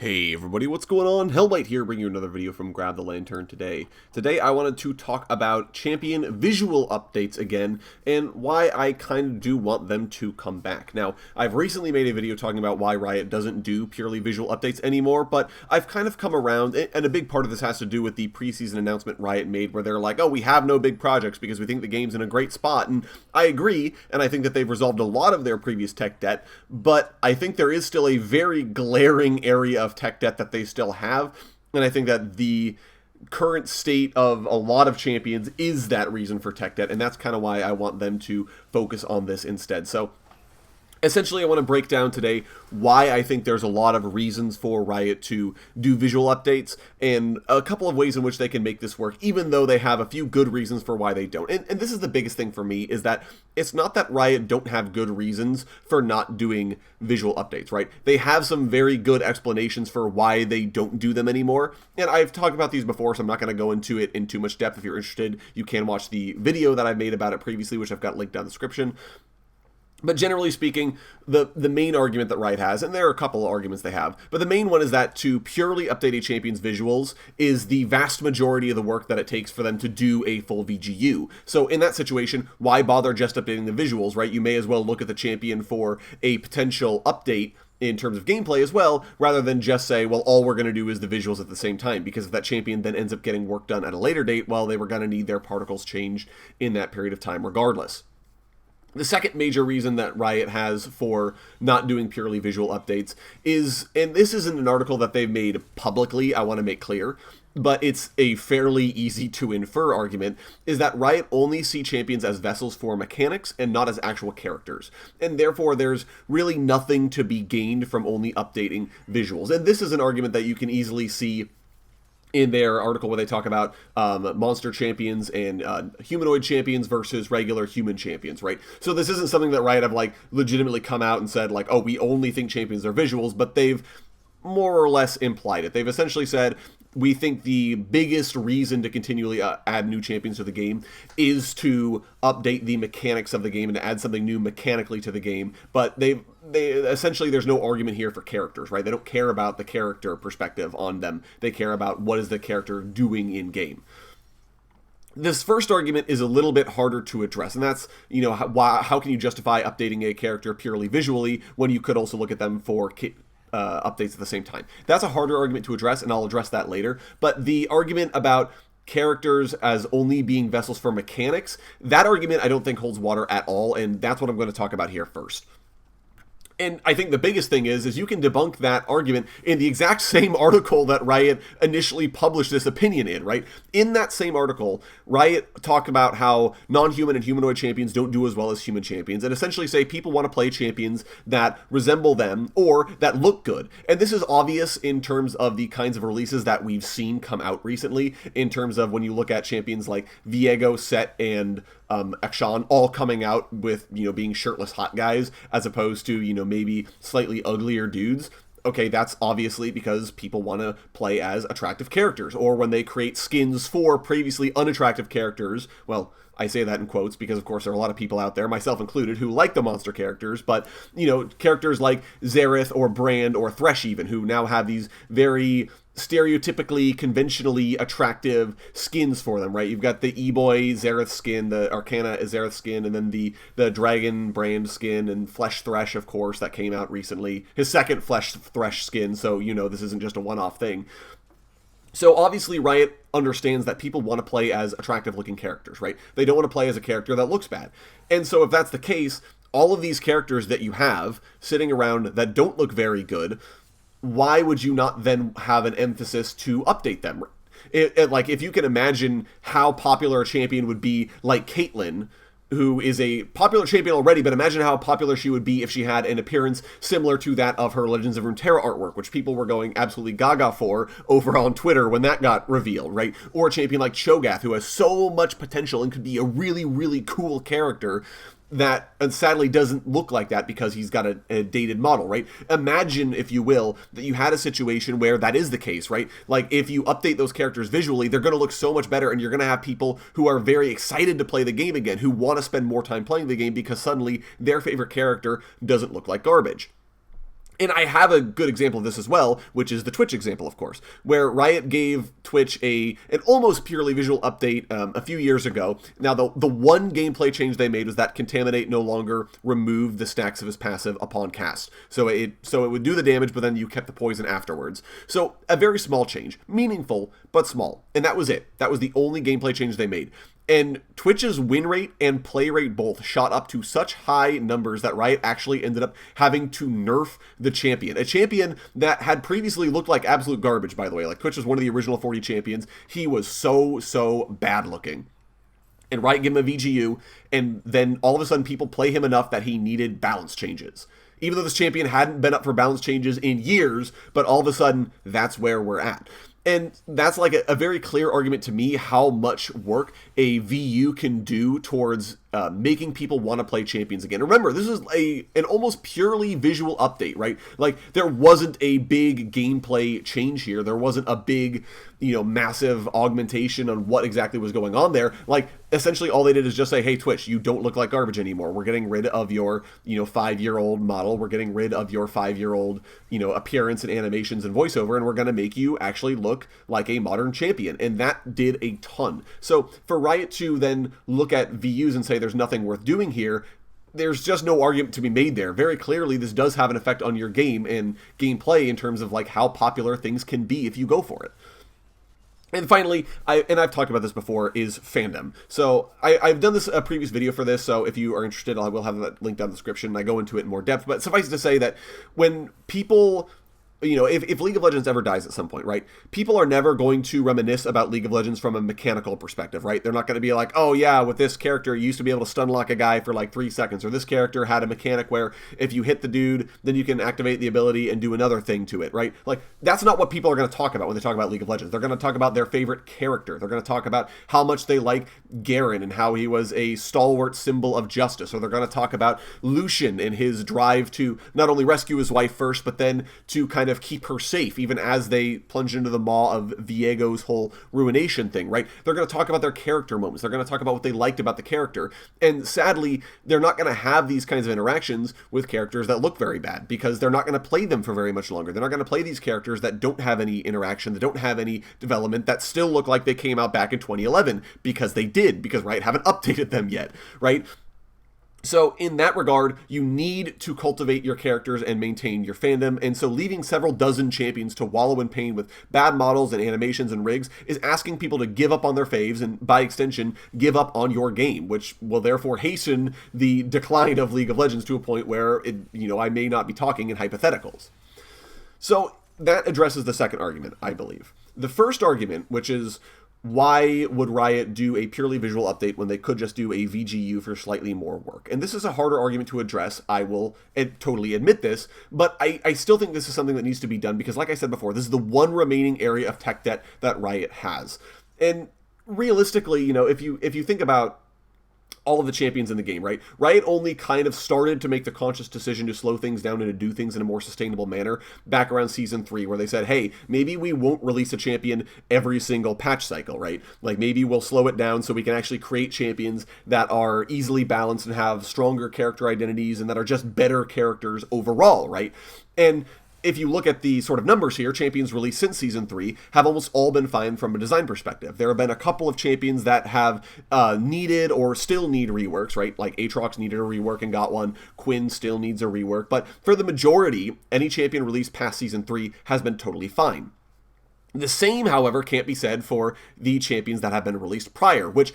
Hey everybody, what's going on? Hellbite here, bringing you another video from Grab the Lantern today. Today I wanted to talk about champion visual updates again, and why I kind of do want them to come back. Now, I've recently made a video talking about why Riot doesn't do purely visual updates anymore, but I've kind of come around, and a big part of this has to do with the preseason announcement Riot made, where they're like, oh, we have no big projects because we think the game's in a great spot, and I agree, and I think that they've resolved a lot of their previous tech debt, but I think there is still a very glaring area of tech debt that they still have, and I think that the current state of a lot of champions is that reason for tech debt, and that's kind of why I want them to focus on this instead. So essentially, I want to break down today why I think there's a lot of reasons for Riot to do visual updates, and a couple of ways in which they can make this work, even though they have a few good reasons for why they don't. And this is the biggest thing for me, is that it's not that Riot don't have good reasons for not doing visual updates, right? They have some very good explanations for why they don't do them anymore, and I've talked about these before, so I'm not going to go into it in too much depth. If you're interested, you can watch the video that I've made about it previously, which I've got linked down in the description. But generally speaking, the main argument that Riot has, and there are a couple of arguments they have, but the main one is that to purely update a champion's visuals is the vast majority of the work that it takes for them to do a full VGU. So in that situation, why bother just updating the visuals, right? You may as well look at the champion for a potential update in terms of gameplay as well, rather than just say, well, all we're going to do is the visuals at the same time, because if that champion then ends up getting work done at a later date, well, they were going to need their particles changed in that period of time regardless. The second major reason that Riot has for not doing purely visual updates is, and this isn't an article that they've made publicly, I want to make clear, but it's a fairly easy to infer argument, is that Riot only see champions as vessels for mechanics and not as actual characters. And therefore there's really nothing to be gained from only updating visuals. And this is an argument that you can easily see in their article where they talk about monster champions and humanoid champions versus regular human champions, right? So this isn't something that Riot have like legitimately come out and said like, oh, we only think champions are visuals, but they've more or less implied it. They've essentially said, we think the biggest reason to continually add new champions to the game is to update the mechanics of the game and to add something new mechanically to the game. But they essentially, there's no argument here for characters, right? They don't care about the character perspective on them. They care about what is the character doing in game. This first argument is a little bit harder to address, and that's, you know, how can you justify updating a character purely visually when you could also look at them for updates at the same time? That's a harder argument to address, and I'll address that later. But the argument about characters as only being vessels for mechanics, that argument I don't think holds water at all, and that's what I'm going to talk about here first. And I think the biggest thing is you can debunk that argument in the exact same article that Riot initially published this opinion in, right? In that same article, Riot talked about how non-human and humanoid champions don't do as well as human champions, and essentially say people want to play champions that resemble them or that look good. And this is obvious in terms of the kinds of releases that we've seen come out recently, in terms of when you look at champions like Viego, Set, and Akshan all coming out with, you know, being shirtless hot guys as opposed to, you know, maybe slightly uglier dudes. Okay, that's obviously because people want to play as attractive characters, or when they create skins for previously unattractive characters. Well, I say that in quotes because, of course, there are a lot of people out there, myself included, who like the monster characters, but, you know, characters like Xerath or Brand or Thresh even, who now have these very stereotypically, conventionally attractive skins for them, right? You've got the E-Boy Xerath skin, the Arcana Xerath skin, and then the Dragon Brand skin, and Flesh Thresh, of course, that came out recently. His second Flesh Thresh skin, so, you know, this isn't just a one-off thing. So obviously Riot understands that people want to play as attractive looking characters, right? They don't want to play as a character that looks bad. And so if that's the case, all of these characters that you have sitting around that don't look very good, why would you not then have an emphasis to update them? Like, if you can imagine how popular a champion would be, like Caitlyn, who is a popular champion already, but imagine how popular she would be if she had an appearance similar to that of her Legends of Runeterra artwork, which people were going absolutely gaga for over on Twitter when that got revealed, right? Or a champion like Cho'Gath, who has so much potential and could be a really, really cool character, that sadly doesn't look like that because he's got a dated model, right? Imagine, if you will, that you had a situation where that is the case, right? Like, if you update those characters visually, they're going to look so much better, and you're going to have people who are very excited to play the game again, who want to spend more time playing the game because suddenly their favorite character doesn't look like garbage. And I have a good example of this as well, which is the Twitch example, of course, where Riot gave Twitch an almost purely visual update a few years ago. Now, the one gameplay change they made was that Contaminate no longer removed the stacks of his passive upon cast. So it would do the damage, but then you kept the poison afterwards. So a very small change, meaningful, but small. And that was it. That was the only gameplay change they made. And Twitch's win rate and play rate both shot up to such high numbers that Riot actually ended up having to nerf the champion. A champion that had previously looked like absolute garbage, by the way. Like, Twitch was one of the original 40 champions. He was so bad looking. And Riot gave him a VGU, and then all of a sudden people play him enough that he needed balance changes. Even though this champion hadn't been up for balance changes in years, but all of a sudden, that's where we're at. And that's like a very clear argument to me how much work a VU can do towards making people want to play champions again. Remember, this is an almost purely visual update, right? Like, there wasn't a big gameplay change here. There wasn't a big, massive augmentation on what exactly was going on there. Like, essentially all they did is just say, hey, Twitch, you don't look like garbage anymore. We're getting rid of your, 5-year-old model. We're getting rid of your 5-year-old, appearance and animations and voiceover, and we're going to make you actually look like a modern champion. And that did a ton. So for Riot to then look at VUs and say there's nothing worth doing here, there's just no argument to be made there. Very clearly, this does have an effect on your game and gameplay in terms of like how popular things can be if you go for it. And finally, I've talked about this before, is fandom. So I've done a previous video for this, so if you are interested, I will have that link down in the description, and I go into it in more depth. But suffice it to say that when people... if League of Legends ever dies at some point, right, people are never going to reminisce about League of Legends from a mechanical perspective, right? They're not going to be like, oh yeah, with this character, you used to be able to stun lock a guy for like 3 seconds, or this character had a mechanic where if you hit the dude, then you can activate the ability and do another thing to it, right? Like, that's not what people are going to talk about when they talk about League of Legends. They're going to talk about their favorite character. They're going to talk about how much they like Garen and how he was a stalwart symbol of justice, or they're going to talk about Lucian and his drive to not only rescue his wife first, but then to kind of keep her safe, even as they plunge into the maw of Viego's whole ruination thing, right? They're going to talk about their character moments. They're going to talk about what they liked about the character. And sadly, they're not going to have these kinds of interactions with characters that look very bad, because they're not going to play them for very much longer. They're not going to play these characters that don't have any interaction, that don't have any development, that still look like they came out back in 2011, because they did, because Riot haven't updated them yet, right? So in that regard, you need to cultivate your characters and maintain your fandom, and so leaving several dozen champions to wallow in pain with bad models and animations and rigs is asking people to give up on their faves, and by extension, give up on your game, which will therefore hasten the decline of League of Legends to a point where, I may not be talking in hypotheticals. So that addresses the second argument, I believe. The first argument, which is, why would Riot do a purely visual update when they could just do a VGU for slightly more work? And this is a harder argument to address, I will totally admit this, but I still think this is something that needs to be done, because like I said before, this is the one remaining area of tech debt that Riot has. And realistically, if you think about all of the champions in the game, right? Riot only kind of started to make the conscious decision to slow things down and to do things in a more sustainable manner back around Season 3, where they said, hey, maybe we won't release a champion every single patch cycle, right? Like, maybe we'll slow it down so we can actually create champions that are easily balanced and have stronger character identities and that are just better characters overall, right? And if you look at the sort of numbers here, champions released since Season 3 have almost all been fine from a design perspective. There have been a couple of champions that have needed or still need reworks, right? Like Aatrox needed a rework and got one. Quinn still needs a rework. But for the majority, any champion released past Season 3 has been totally fine. The same, however, can't be said for the champions that have been released prior, which,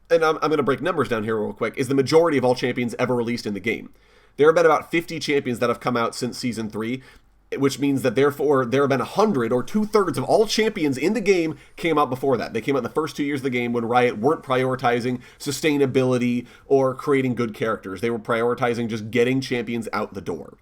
and I'm going to break numbers down here real quick, is the majority of all champions ever released in the game. There have been about 50 champions that have come out since Season 3, which means that therefore there have been 100 or 2/3 of all champions in the game came out before that. They came out in the first 2 years of the game when Riot weren't prioritizing sustainability or creating good characters. They were prioritizing just getting champions out the door.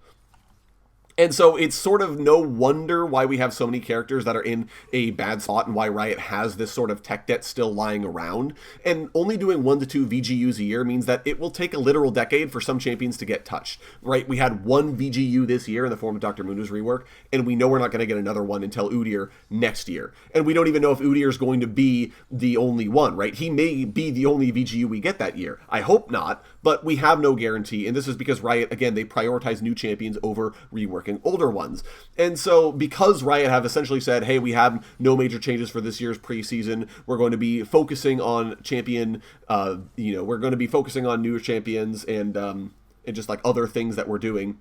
And so it's sort of no wonder why we have so many characters that are in a bad spot and why Riot has this sort of tech debt still lying around. And only doing 1 to 2 VGUs a year means that it will take a literal decade for some champions to get touched, right? We had 1 VGU this year in the form of Dr. Mundo's rework, and we know we're not going to get another one until Udyr next year. And we don't even know if Udyr is going to be the only one, right? He may be the only VGU we get that year. I hope not, but we have no guarantee. And this is because Riot, again, they prioritize new champions over rework reworking older ones. And so because Riot have essentially said, hey, we have no major changes for this year's preseason, we're going to be focusing on champion, we're going to be focusing on newer champions and just like other things that we're doing.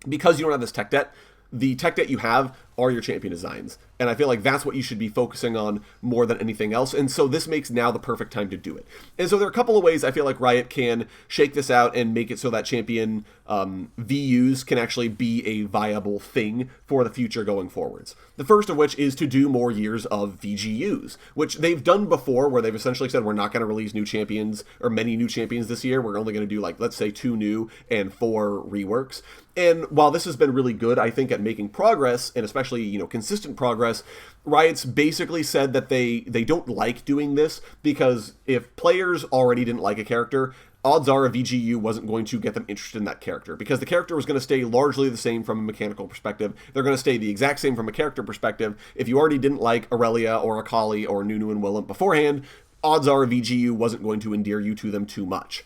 Because you don't have this tech debt, the tech debt you have are your champion designs. And I feel like that's what you should be focusing on more than anything else. And so this makes now the perfect time to do it. And so there are a couple of ways I feel like Riot can shake this out and make it so that champion VUs can actually be a viable thing for the future going forwards. The first of which is to do more years of VGUs, which they've done before, where they've essentially said we're not going to release new champions or many new champions this year. We're only going to do, like, let's say 2 new and 4 reworks. And while this has been really good, I think, at making progress, and especially, consistent progress, Riot's basically said that they don't like doing this because if players already didn't like a character, odds are a VGU wasn't going to get them interested in that character because the character was going to stay largely the same from a mechanical perspective. They're going to stay the exact same from a character perspective. If you already didn't like Aurelia or Akali or Nunu and Willem beforehand, odds are a VGU wasn't going to endear you to them too much.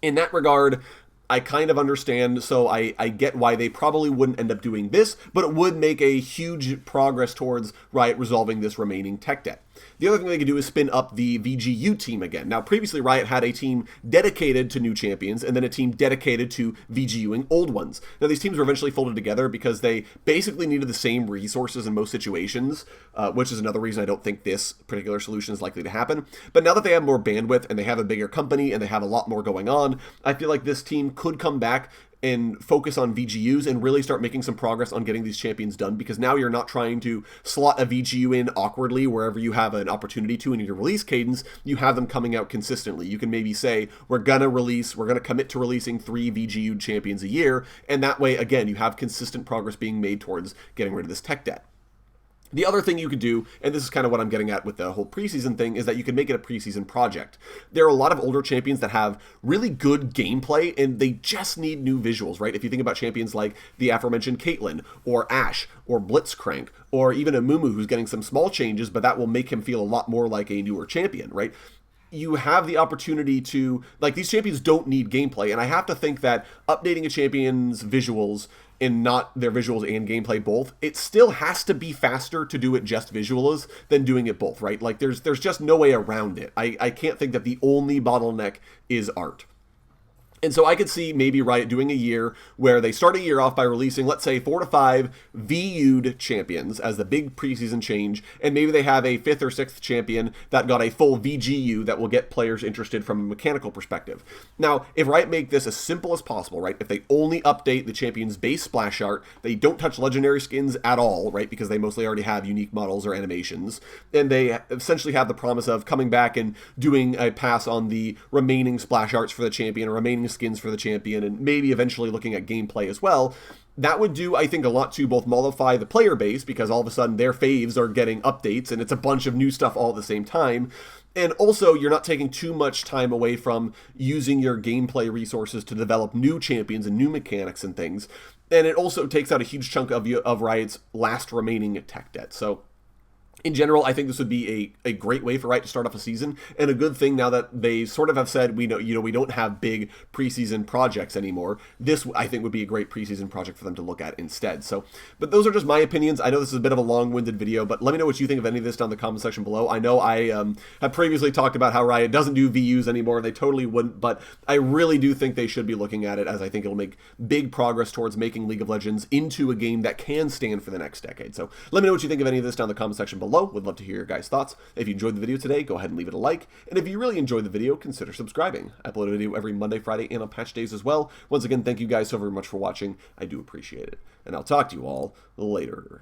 In that regard, I kind of understand, so I get why they probably wouldn't end up doing this, but it would make a huge progress towards Riot resolving this remaining tech debt. The other thing they could do is spin up the VGU team again. Now, previously, Riot had a team dedicated to new champions and then a team dedicated to VGUing old ones. Now, these teams were eventually folded together because they basically needed the same resources in most situations, which is another reason I don't think this particular solution is likely to happen. But now that they have more bandwidth and they have a bigger company and they have a lot more going on, I feel like this team could come back and focus on VGUs and really start making some progress on getting these champions done, because now you're not trying to slot a VGU in awkwardly wherever you have an opportunity to in your release cadence. You have them coming out consistently. You can maybe say, we're going to commit to releasing 3 VGU champions a year, and that way, again, you have consistent progress being made towards getting rid of this tech debt. The other thing you could do, and this is kind of what I'm getting at with the whole preseason thing, is that you can make it a preseason project. There are a lot of older champions that have really good gameplay, and they just need new visuals, right? If you think about champions like the aforementioned Caitlyn, or Ashe, or Blitzcrank, or even a Mumu who's getting some small changes, but that will make him feel a lot more like a newer champion, right? You have the opportunity to, like, these champions don't need gameplay, and I have to think that updating a champion's visuals, and not their visuals and gameplay both, it still has to be faster to do it just visuals than doing it both, right? Like, there's just no way around it. I can't think that the only bottleneck is art. And so I could see maybe Riot doing a year where they start a year off by releasing, let's say, 4 to 5 VU'd champions as the big preseason change, and maybe they have a 5th or 6th champion that got a full VGU that will get players interested from a mechanical perspective. Now, if Riot make this as simple as possible, right, if they only update the champion's base splash art, they don't touch legendary skins at all, right, because they mostly already have unique models or animations, and they essentially have the promise of coming back and doing a pass on the remaining splash arts for the champion, or remaining skins for the champion, and maybe eventually looking at gameplay as well, that would do, I think, a lot to both mollify the player base, because all of a sudden their faves are getting updates, and it's a bunch of new stuff all at the same time. And also, you're not taking too much time away from using your gameplay resources to develop new champions and new mechanics and things. And it also takes out a huge chunk of Riot's last remaining tech debt. So in general, I think this would be a great way for Riot to start off a season, and a good thing now that they sort of have said, we don't have big preseason projects anymore. This, I think, would be a great preseason project for them to look at instead. So, but those are just my opinions. I know this is a bit of a long-winded video, but let me know what you think of any of this down in the comment section below. I know I have previously talked about how Riot doesn't do VUs anymore. They totally wouldn't, but I really do think they should be looking at it, as I think it'll make big progress towards making League of Legends into a game that can stand for the next decade. So let me know what you think of any of this down in the comment section below. Would love to hear your guys' thoughts. If you enjoyed the video today, go ahead and leave it a like. And if you really enjoyed the video, consider subscribing. I upload a video every Monday, Friday, and on patch days as well. Once again, thank you guys so very much for watching. I do appreciate it. And I'll talk to you all later.